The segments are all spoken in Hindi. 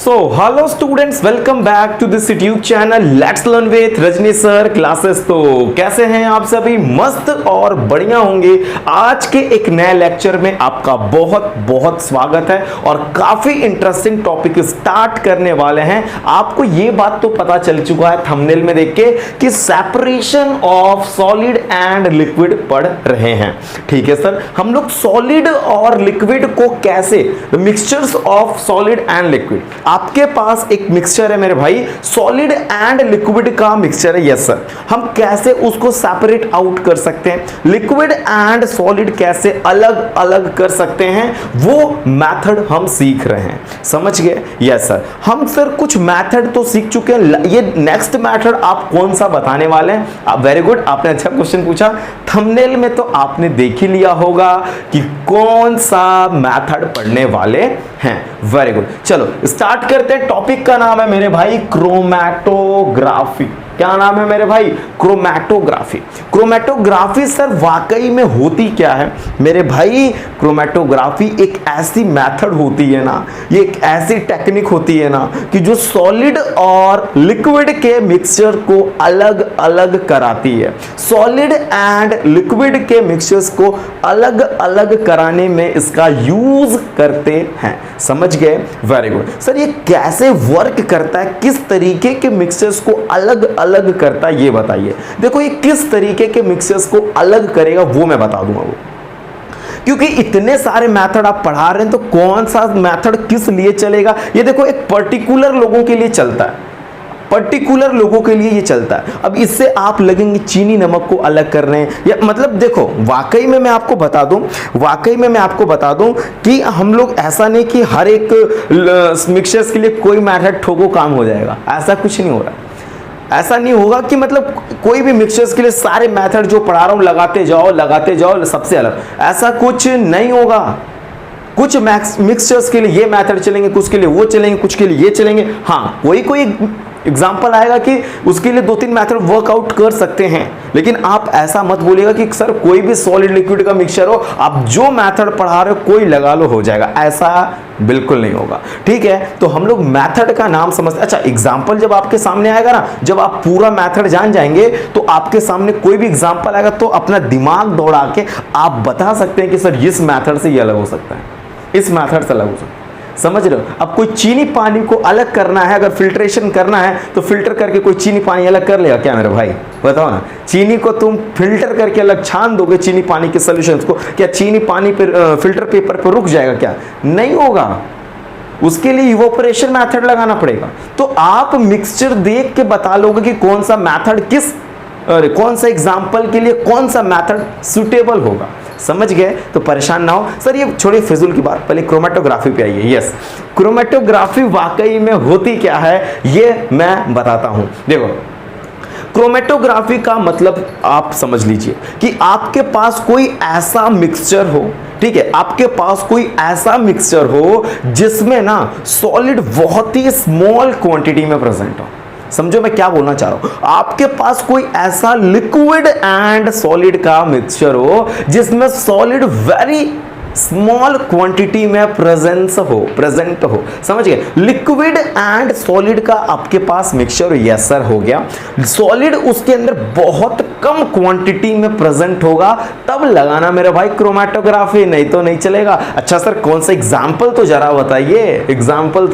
Hello students, welcome back to this YouTube channel let's learn with Rajni sir classes. तो कैसे हैं आप सभी? मस्त और बढ़िया होंगे। आज के एक नए लेक्चर में आपका बहुत बहुत स्वागत है और काफी इंटरेस्टिंग टॉपिक स्टार्ट करने वाले हैं। आपको ये बात तो पता चल चुका है थंबनेल में देख के कि separation of solid and liquid पढ़ रहे हैं। ठीक है सर, हम लोग सॉलिड और लिक्विड को कैसे, mixtures of solid and liquid, आपके पास एक मिक्सचर है मेरे भाई, सॉलिड एंड लिक्विड का मिक्सचर है। यस सर, हम कैसे उसको सेपरेट आउट कर सकते हैं, लिक्विड एंड सॉलिड कैसे अलग अलग कर सकते हैं, वो मेथड हम सीख रहे हैं। समझ गए? यस सर, हम सर कुछ मेथड तो सीख चुके हैं। ये नेक्स्ट मेथड आप कौन सा बताने वाले हैं? आप वेरी गुड, आपने अच्छा क्वेश्चन पूछा। थंबनेल में तो आपने देख ही लिया होगा कि कौन सा मेथड पढ़ने वाले हैं। वेरी गुड, चलो स्टार्ट करते हैं। टॉपिक का नाम है मेरे भाई क्रोमैटोग्राफी। क्या नाम है मेरे भाई? क्रोमैटोग्राफी। क्रोमैटोग्राफी सर वाकई में होती क्या है मेरे भाई? क्रोमैटोग्राफी एक ऐसी मेथड होती है ना, ये एक ऐसी टेक्निक होती है ना कि जो सॉलिड और लिक्विड के मिक्सचर को अलग अलग कराती है। सॉलिड एंड लिक्विड के मिक्सचर्स को अलग अलग कराने में इसका यूज करते हैं। समझ गए? वेरी गुड सर, ये कैसे वर्क करता है, किस तरीके के मिक्सचर्स को अलग अलग करता है, ये बताइए। देखो, ये किस तरीके के मिक्सचर्स को अलग करेगा वो मैं बता दूंगा वो, क्योंकि इतने सारे मेथड आप पढ़ा रहे हैं तो कौन सा मेथड किस लिए चलेगा। ये देखो, एक पर्टिकुलर लोगों के लिए चलता है, पर्टिकुलर लोगों के लिए ये चलता है। अब इससे आप लगेंगे चीनी नमक को अलग कर रहे हैं, या मतलब देखो वाकई में मैं आपको बता दूं कि हम लोग ऐसा नहीं कि हर एक मिक्सचर्स के लिए कोई मेथड ठोको काम हो जाएगा, ऐसा कुछ नहीं हो रहा। ऐसा नहीं होगा कि मतलब कोई भी मिक्सचर्स के लिए सारे मेथड जो पढ़ा रहा हूं लगाते जाओ सबसे अलग, ऐसा कुछ नहीं होगा। कुछ मिक्सचर्स के लिए ये मेथड चलेंगे, कुछ के लिए वो चलेंगे, कुछ के लिए ये चलेंगे। हाँ, कोई एग्जांपल आएगा कि उसके लिए 2-3 मेथड वर्कआउट कर सकते हैं, लेकिन आप ऐसा मत बोलिएगा कि सर कोई भी सॉलिड लिक्विड का मिक्सचर हो, आप जो मेथड पढ़ा रहे हो कोई लगा लो हो जाएगा, ऐसा बिल्कुल नहीं होगा। ठीक है, तो हम लोग मेथड का नाम समझते। अच्छा, एग्जांपल जब आपके सामने आएगा ना, जब आप पूरा मेथड जान जाएंगे तो आपके सामने कोई भी एग्जांपल आएगा तो अपना दिमाग दौड़ा के आप बता सकते हैं कि सर इस मेथड से ये अलग हो सकता है, इस मेथड से अलग हो सकता है। समझ रहे हो? अब कोई चीनी पानी को अलग करना है, अगर फिल्ट्रेशन करना है तो फिल्टर करके कोई चीनी पानी अलग कर लेगा क्या मेरे भाई? बताओ ना, चीनी को तुम फिल्टर करके अलग छान दोगे चीनी पानी के सॉल्यूशंस को, क्या चीनी पानी पर फिल्टर पेपर पर रुक जाएगा क्या? नहीं होगा, उसके लिए इवोपरेशन मेथड लगाना पड़ेगा। तो आप मिक्सचर देख के बता लोगे कि कौन सा मेथड कौन सा एग्जाम्पल के लिए कौन सा मेथड सुटेबल होगा। समझ गए? तो परेशान ना हो सर, ये छोड़िए फिजूल की बात, पहले क्रोमैटोग्राफी पे आइए। यस, क्रोमैटोग्राफी वाकई में होती क्या है ये मैं बताता हूं। देखो, क्रोमैटोग्राफी का मतलब आप समझ लीजिए कि आपके पास कोई ऐसा मिक्सचर हो, ठीक है, आपके पास कोई ऐसा मिक्सचर हो जिसमें ना सॉलिड बहुत ही स्मॉल क्वांटिटी में प्रेजेंट हो। समझो मैं क्या बोलना चाह रहा हूं। आपके पास कोई ऐसा लिक्विड एंड सॉलिड का मिक्सचर हो जिसमें सॉलिड वेरी स्मॉल क्वांटिटी में प्रेजेंट हो। समझ गए? लिक्विड एंड सॉलिड का आपके पास मिक्सचर यस सर हो गया, सॉलिड उसके अंदर बहुत कम क्वांटिटी में प्रेजेंट होगा, तब लगाना मेरे भाई क्रोमैटोग्राफी, नहीं तो नहीं चलेगा। अच्छा सर, कौन सा एग्जांपल तो जरा बताइए, एग्जांपल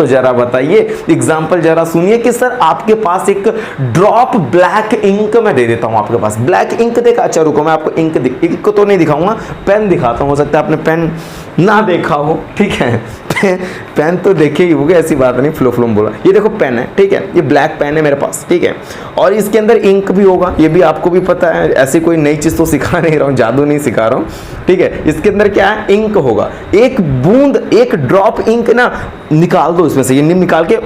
जरा सुनिए कि सर आपके पास एक ड्रॉप ब्लैक इंक मैं दे देता हूं, आपके पास ब्लैक इंक देखा? अच्छा रुको, मैं आपको इंक तो नहीं दिखाऊंगा, पेन दिखाता हूं। हो सकता है आपने पेन ना देखा हो, ठीक है, पेन तो देखे ही होगे, ऐसी बात नहीं, फ्लो बोला। ये देखो पेन है, ठीक है, ये ब्लैक पेन है मेरे पास, ठीक है, और इसके अंदर इंक भी होगा, ये भी आपको भी पता है, ऐसी कोई नई चीज तो सिखा नहीं रहा हूं, जादू नहीं सिखा रहा हूं, ठीक है। इसके अंदर क्या है? इंक होगा, एक बूंद, एक ड्रॉप इंक ना निकाल दो इसमें से, ये निकाल के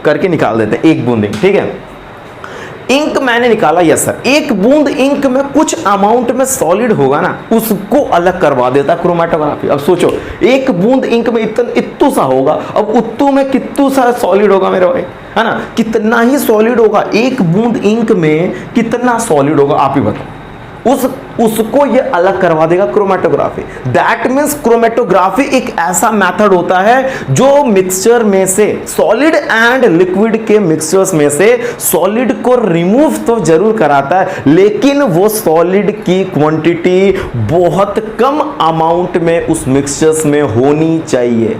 करके निकाल देते हैं, एक बूंद इंक, ठीक है। इंक मैंने निकाला, यस सर, एक बूंद इंक में कुछ अमाउंट में सॉलिड होगा ना, उसको अलग करवा देता क्रोमैटोग्राफी। अब सोचो, एक बूंद इंक में इत्तू सा होगा, अब उत्तू में कितू सा सॉलिड होगा मेरे भाई, है ना? कितना ही सॉलिड होगा, एक बूंद इंक में कितना सॉलिड होगा आप ही बताओ। उसको ये अलग करवा देगा क्रोमेटोग्राफी। दैट मीन्स क्रोमेटोग्राफी एक ऐसा मेथड होता है जो मिक्सचर में से, सॉलिड एंड लिक्विड के मिक्सचर्स में से सॉलिड को रिमूव तो जरूर कराता है, लेकिन वो सॉलिड की क्वांटिटी बहुत कम अमाउंट में उस मिक्सचर्स में होनी चाहिए।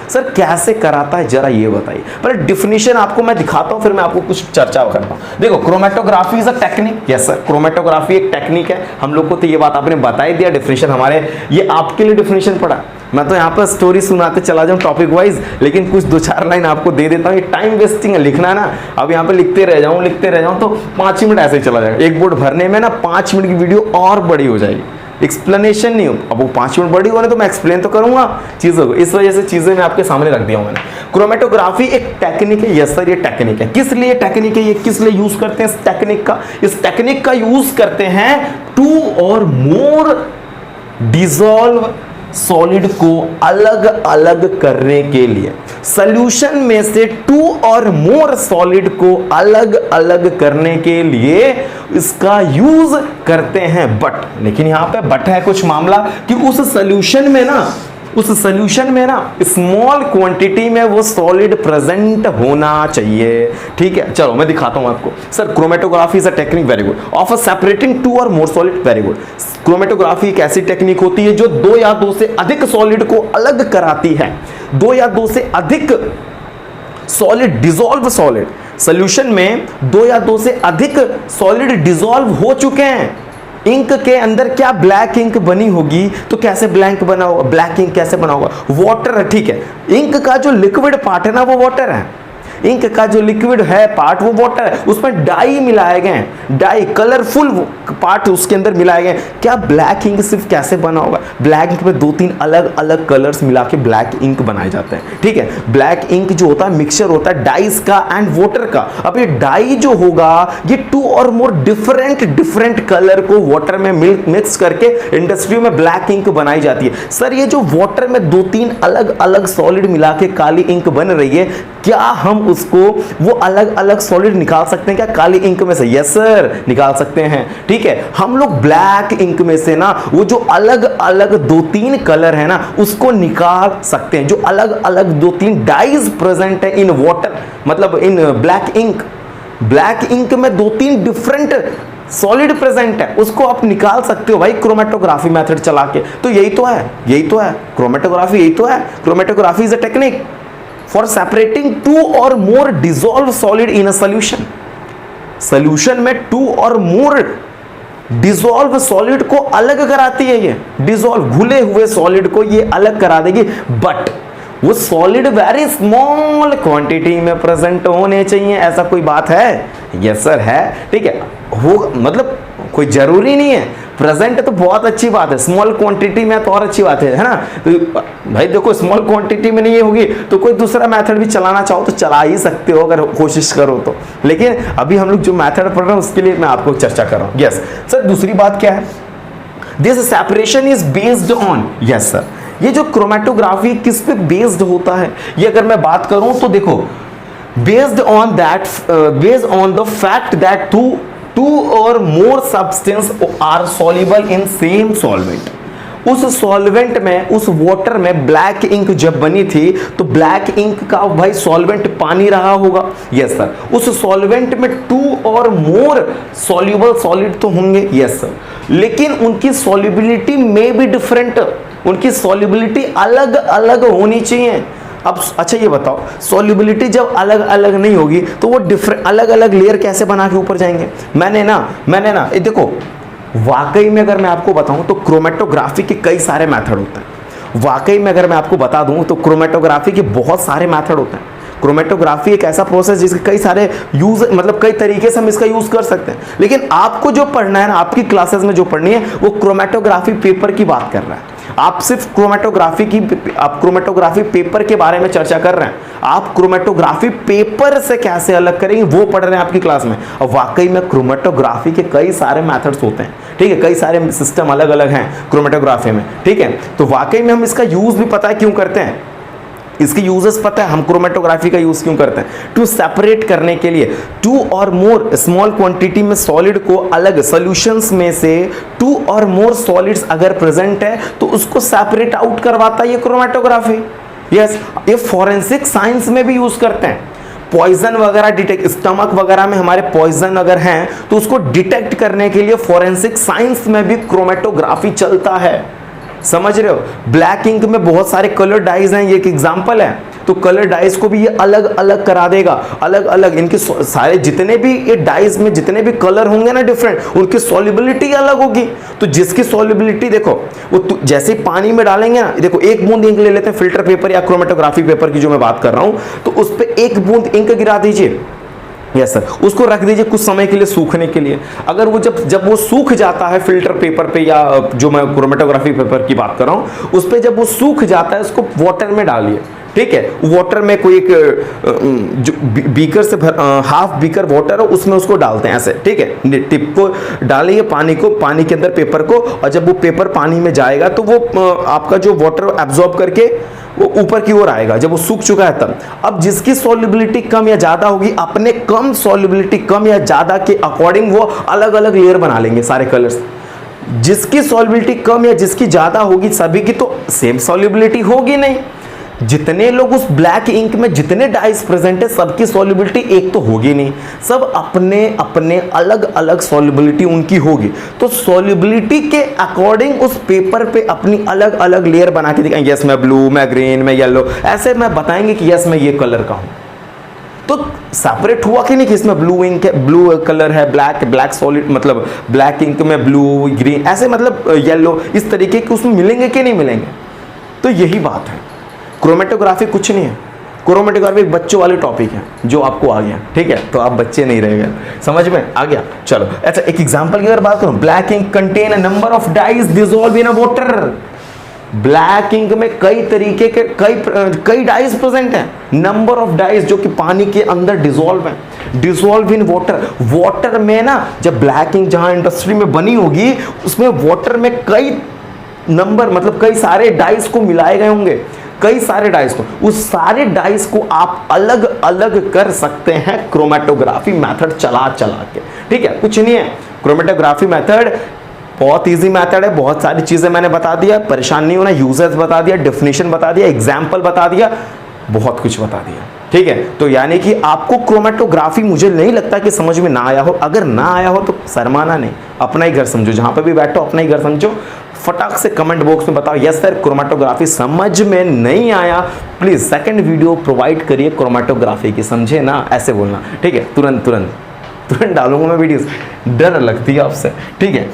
सर कैसे कराता है जरा ये बताइए। पहले डिफिनेशन आपको मैं दिखाता हूं, फिर मैं आपको कुछ चर्चा करता हूं। देखो, chromatography is a technique. Yes sir, chromatography एक टेक्निक है। हम लोग को तो ये बात आपने बता ही दिया, डिफिनेशन हमारे, ये आपके लिए डिफिनेशन पड़ा। मैं तो यहाँ पर स्टोरी सुनाते चला जाऊँ टॉपिक वाइज, लेकिन कुछ 2-4 लाइन आपको दे देता हूँ। ये टाइम वेस्टिंग है लिखना ना, अब यहाँ पे लिखते रह जाऊँ तो 5 मिनट ऐसे ही चला जाएगा। एक बोर्ड भरने में ना 5 मिनट की वीडियो और बड़ी हो जाएगी, एक्सप्लेनेशन नहीं हो। अब वो 5 मिनट बड़ी होने तो मैं एक्सप्लेन तो करूंगा चीजों को, इस वजह से चीजें मैं आपके सामने रख दिया हूं मैंने। क्रोमेटोग्राफी एक टेक्निक है। यस सर, ये टेक्निक है। किस लिए टेक्निक है, ये किस लिए यूज करते हैं इस टेक्निक का? इस टेक्निक का यूज करते हैं 2 और मोर डिसॉल्व सॉलिड को अलग अलग करने के लिए। सॉल्यूशन में से 2 और मोर सॉलिड को अलग अलग करने के लिए इसका यूज करते हैं। बट, लेकिन यहां पे बट है कुछ मामला कि उस सॉल्यूशन में ना स्मॉल क्वांटिटी में वो सॉलिड प्रेजेंट होना चाहिए। ठीक है, चलो मैं दिखाता हूं आपको। Sir, chromatography is a technique, very good, of separating 2 or more solid, very good. Chromatography एक ऐसी टेक्निक होती है जो 2 या 2 से अधिक सॉलिड को अलग कराती है। 2 या 2 से अधिक सॉलिड, डिसॉल्व सॉलिड, सॉल्यूशन में 2 या 2 से अधिक सॉलिड डिसॉल्व हो चुके हैं। इंक के अंदर क्या ब्लैक इंक बनी होगी, तो कैसे ब्लैंक बना होगा, ब्लैक इंक कैसे बना होगा? वाटर है, ठीक है। इंक का जो लिक्विड पार्ट है ना वो वाटर है, इंक का जो लिक्विड है पार्ट वो वाटर है, उसमें डाई मिलाए गए, डाई कलरफुल पार्ट उसके अंदर मिलाए गए। क्या ब्लैक इंक सिर्फ कैसे बना होगा? ब्लैक इंक में 2-3 अलग अलग कलर्स मिला के ब्लैक इंक बनाए जाते हैं। ठीक है, ब्लैक इंक जो होता है मिक्सचर होता है डाइस का एंड वाटर का। अब ये डाई जो होगा ये 2 और मोर डिफरेंट कलर को वाटर में मिक्स करके इंडस्ट्री में ब्लैक इंक बनाई जाती है। सर, ये जो वाटर में 2-3 अलग अलग सॉलिड मिला के काली इंक बन रही है, क्या हम उसको वो अलग अलग सॉलिड निकाल सकते हैं क्या काली इंक में से? यस सर, निकाल सकते हैं। ठीक है, हम लोग ब्लैक इंक में से ना वो जो अलग अलग 2-3 कलर है ना उसको निकाल सकते हैं। जो अलग अलग 2-3 डाइज प्रेजेंट है इन वाटर, मतलब इन ब्लैक इंक, ब्लैक इंक में 2-3 डिफरेंट सॉलिड प्रेजेंट है, उसको आप निकाल सकते हो भाई क्रोमेटोग्राफी मेथड चला के। तो यही तो है क्रोमेटोग्राफी, यही तो है। Chromatography is a technique for separating 2 or more dissolved solid in a solution। solution में 2 और more dissolved solid को अलग कराती है। ये dissolve घुले हुए solid को ये अलग करा देगी, बट वो सॉलिड वेरी स्मॉल क्वांटिटी में प्रेजेंट होने चाहिए। ऐसा कोई बात है? यस सर, है। ठीक है, हो मतलब कोई जरूरी नहीं है, प्रेजेंट है तो बहुत अच्छी बात है, स्मॉल क्वांटिटी में तो और अच्छी बात है ना। तो भाई देखो, स्मॉल क्वांटिटी में नहीं होगी तो कोई दूसरा मेथड भी चलाना चाहो तो चला ही सकते हो अगर कोशिश करो तो। लेकिन अभी हम लोग जो मेथड पढ़ रहे हैं उसके लिए मैं आपको चर्चा कर रहा हूँ। यस सर, दूसरी बात क्या है? This separation is based on, yes sir, ये जो क्रोमेटोग्राफी किस पे बेस्ड होता है, ये अगर मैं बात करूं तो देखो, based on the fact that two or more substance are soluble in same solvent. उस सॉल्वेंट में, उस वाटर में ब्लैक इंक जब बनी थी तो ब्लैक इंक का भाई सॉल्वेंट पानी रहा होगा। यस सर, उस सॉल्वेंट में 2 और मोर सॉल्युबल सॉलिड तो होंगे। यस सर, लेकिन उनकी सॉल्युबिलिटी में भी डिफरेंट, उनकी सॉल्युबिलिटी अलग अलग होनी चाहिए। अब अच्छा ये बताओ, सॉल्युबिलिटी जब अलग अलग नहीं होगी तो वो डिफरेंट अलग अलग लेयर कैसे बना के ऊपर जाएंगे? मैंने ना देखो, वाकई में अगर मैं आपको बताऊं तो क्रोमेटोग्राफी के कई सारे मेथड होते हैं। वाकई में अगर मैं आपको बता दूं तो क्रोमेटोग्राफी के बहुत सारे मेथड होते हैं। क्रोमेटोग्राफी एक ऐसा प्रोसेस जिसके कई सारे यूज, मतलब कई तरीके से हम इसका यूज कर सकते हैं। लेकिन आपको जो पढ़ना है ना, आपकी क्लासेस में जो पढ़नी है वो क्रोमेटोग्राफी पेपर की बात कर रहा है। आप सिर्फ क्रोमेटोग्राफी पेपर के बारे में चर्चा कर रहे हैं। आप क्रोमेटोग्राफी पेपर से कैसे अलग करेंगे वो पढ़ रहे हैं आपकी क्लास में। और वाकई में क्रोमेटोग्राफी के कई सारे मेथड्स होते हैं। ठीक है, कई सारे सिस्टम अलग अलग हैं क्रोमेटोग्राफी में। ठीक है, तो वाकई में हम इसका यूज भी पता है क्यों करते हैं। इसके यूजेस पता है हम क्रोमेटोग्राफी का यूज क्यों करते हैं? टू सेपरेट करने के लिए, to or more small quantity में सॉलिड को अलग सॉल्यूशंस में से टू और मोर सॉलिड्स अगर प्रेजेंट है तो उसको सेपरेट आउट करवाता है ये क्रोमेटोग्राफी। यस, ये फॉरेंसिक साइंस में भी यूज करते हैं। पॉइजन वगैरह डिटेक्ट, स्टमक वगैरह में हमारे पॉइजन अगर हैं तो उसको डिटेक्ट करने के लिए फॉरेंसिक साइंस में भी क्रोमेटोग्राफी चलता है। समझ रहे हो? ब्लैक इंक में बहुत सारे कलर डाइज हैं, ये एक एग्जांपल है। तो कलर डाइज को भी ये अलग अलग करा देगा, अलग अलग इनके सारे जितने भी ये डाइज में जितने भी कलर होंगे ना डिफरेंट, उनकी सॉल्युबिलिटी अलग होगी। तो जिसकी सॉल्युबिलिटी देखो वो जैसे पानी में डालेंगे ना, देखो एक बूंद इंक ले लेते हैं फिल्टर पेपर या क्रोमेटोग्राफी पेपर की जो मैं बात कर रहा हूं, तो उस पर एक बूंद इंक गिरा दीजिए। यस सर, उसको रख दीजिए कुछ समय के लिए सूखने के लिए। अगर वो जब वो सूख जाता है फिल्टर पेपर पे या जो मैं क्रोमेटोग्राफी पेपर की बात कर रहा हूं उस पे, जब वो सूख जाता है उसको वाटर में डालिए। ठीक है, वाटर में कोई एक जो बीकर से हाफ बीकर वाटर हो उसमें उसको डालते हैं ऐसे। ठीक है, टिप को डालिए पानी के अंदर पेपर को, और जब वो पेपर पानी में जाएगा तो वो आपका जो वाटर एब्जॉर्ब करके वो ऊपर की ओर आएगा जब वो सूख चुका है तब। अब जिसकी सॉल्युबिलिटी कम या ज्यादा होगी, अपने कम सॉल्युबिलिटी कम या ज्यादा के अकॉर्डिंग वो अलग अलग लेयर बना लेंगे सारे कलर्स। जिसकी सॉल्युबिलिटी कम या जिसकी ज्यादा होगी सभी की तो सेम सॉल्युबिलिटी होगी नहीं। जितने लोग उस ब्लैक इंक में जितने डाइस प्रेजेंट है सबकी सॉल्युबिलिटी एक तो होगी नहीं, सब अपने अपने अलग अलग सॉल्युबिलिटी उनकी होगी। तो सॉल्युबिलिटी के अकॉर्डिंग उस पेपर पे अपनी अलग अलग लेयर बना के दिखाएंगे। यस मैं ब्लू, मैं ग्रीन, मैं येलो, ऐसे मैं बताएंगे कि यस मैं ये कलर का हूं। तो सेपरेट हुआ कि नहीं कि इसमें ब्लू इंक है, ब्लू कलर है, ब्लैक सॉलिड मतलब ब्लैक इंक में ब्लू ग्रीन ऐसे मतलब येलो, इस तरीके के उसमें मिलेंगे कि नहीं मिलेंगे। तो यही बात है, क्रोमेटोग्राफी कुछ नहीं है। क्रोमेटोग्राफी एक बच्चों वाले टॉपिक है जो आपको आ गया। ठीक है, तो आप बच्चे नहीं रह गए, समझ में आ गया। चलो अच्छा, एक एग्जांपल की अगर बात करूं, black ink contain a number of dyes dissolve in a water. Black ink में कई तरीके के कई डाइज प्रेजेंट हैं, नंबर ऑफ डाइज जो कि पानी के अंदर डिसॉल्व है, डिसॉल्व इन वाटर। वाटर में ना जब ब्लैक इंक जहां इंडस्ट्री में बनी होगी उसमें वाटर में कई नंबर मतलब कई सारे डाइज को मिलाए गए होंगे, कई सारे डाइस को, उस सारे डाइस को आप अलग अलग कर सकते हैं क्रोमेटोग्राफी मेथड चला के। ठीक है, कुछ नहीं है, क्रोमेटोग्राफी मेथड बहुत इजी मेथड है। बहुत सारी चीजें मैंने बता दिया, परेशान नहीं होना, यूजर्स बता दिया, डेफिनेशन बता दिया, एग्जाम्पल बता दिया, बहुत कुछ बता दिया। ठीक है, तो यानी कि आपको क्रोमेटोग्राफी मुझे नहीं लगता कि समझ में ना आया हो। अगर ना आया हो तो शर्माना नहीं, अपना ही घर समझो, जहां पर भी बैठो अपना ही घर समझो, फटाक से कमेंट बॉक्स में बताओ यस सर क्रोमेटोग्राफी समझ में नहीं आया, प्लीज सेकंड वीडियो प्रोवाइड करिए क्रोमेटोग्राफी की, समझे ना, ऐसे बोलना। ठीक है, तुरंत डालूंगा मैं वीडियोस, डर लगती है आपसे। ठीक है,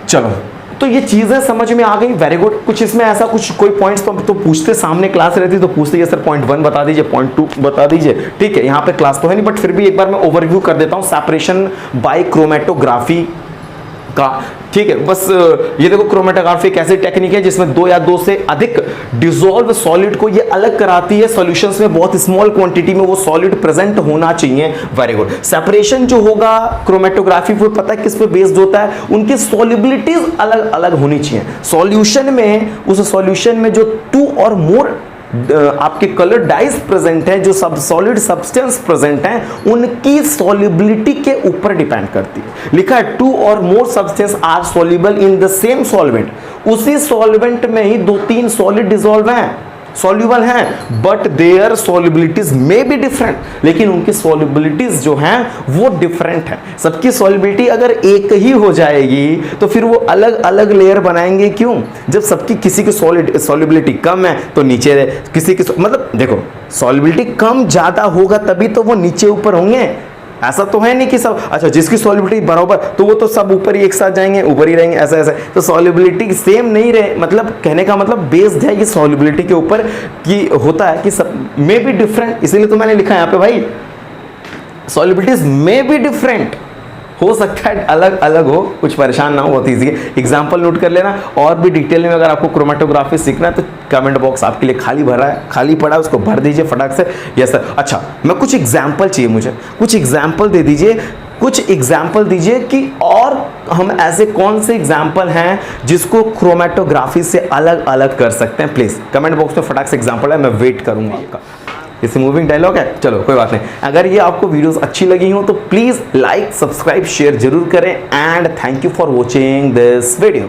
चलो तो ये चीजें समझ में आ गई, वेरी गुड। कुछ इसमें ऐसा कुछ कोई पॉइंट्स तो पूछते, सामने क्लास रहती तो पूछते ये सर पॉइंट 1 बता दीजिए, पॉइंट 2 बता दीजिए। ठीक है, यहाँ पे क्लास तो है नहीं बट फिर भी एक बार मैं ओवरव्यू कर देता हूँ सेपरेशन बाय क्रोमेटोग्राफी का। ठीक है, बस ये देखो क्रोमेटोग्राफी एक ऐसी टेक्निक है जिसमें 2 या 2 से अधिक डिसॉल्व सॉलिड को ये अलग कराती है। सॉल्यूशंस में बहुत स्मॉल क्वांटिटी में वो सॉलिड प्रेजेंट होना चाहिए। Very good. सेपरेशन जो होगा क्रोमेटोग्राफी वो पता है किस पे बेस्ड होता है, उनकी सॉल्युबिलिटीज अलग अलग होनी चाहिए। सॉल्यूशन में, उस सॉल्यूशन में जो 2 और मोर आपके कलर डाइस प्रेजेंट है, जो सब सॉलिड सब्सटेंस प्रेजेंट हैं, उनकी सॉल्युबिलिटी के ऊपर डिपेंड करती है। लिखा है 2 or more substance are soluble in the same solvent. उसी सॉल्वेंट में ही 2-3 सॉलिड डिसॉल्व हैं, सॉल्युबल हैं, but their solubilities may be different, लेकिन उनकी सॉल्युबिलिटीज जो हैं वो डिफरेंट है। सबकी सॉल्युबिलिटी अगर एक ही हो जाएगी तो फिर वो अलग अलग लेयर बनाएंगे क्यों? जब सबकी किसी की सॉल्युबिलिटी कम है तो नीचे, किसी की मतलब देखो सॉल्युबिलिटी कम ज्यादा होगा तभी तो वो नीचे ऊपर होंगे, ऐसा तो है नहीं कि सब अच्छा जिसकी सॉल्युबिलिटी बराबर तो वो तो सब ऊपर ही एक साथ जाएंगे, ऊपर ही रहेंगे, ऐसा ऐसा। तो सॉल्युबिलिटी सेम नहीं रहे, मतलब कहने का मतलब बेस्ड है ये सॉल्युबिलिटी के ऊपर कि होता है कि सब मे बी डिफरेंट, इसीलिए तो मैंने लिखा है यहाँ पे भाई सॉल्युबिलिटीज मे बी डिफरेंट, हो सकता है अलग अलग हो, कुछ परेशान ना हो, बहुत ईजी है। एग्जाम्पल नोट कर लेना, और भी डिटेल में अगर आपको क्रोमेटोग्राफी सीखना है तो कमेंट बॉक्स आपके लिए खाली भरा है, खाली पड़ा है, उसको भर दीजिए फटाक से। यस सर, अच्छा मैं कुछ एग्जाम्पल चाहिए, मुझे कुछ एग्जाम्पल दे दीजिए, कुछ एग्जाम्पल दीजिए कि और हम ऐसे कौन से एग्जाम्पल हैं जिसको क्रोमेटोग्राफी से अलग अलग कर सकते हैं? प्लीज कमेंट बॉक्स में फटाक से एग्जाम्पल है, मैं वेट करूंगा आपका। इसे मूविंग डायलॉग है, चलो कोई बात नहीं। अगर ये आपको वीडियोस अच्छी लगी हो तो प्लीज लाइक, सब्सक्राइब, शेयर जरूर करें and thank you for watching this video.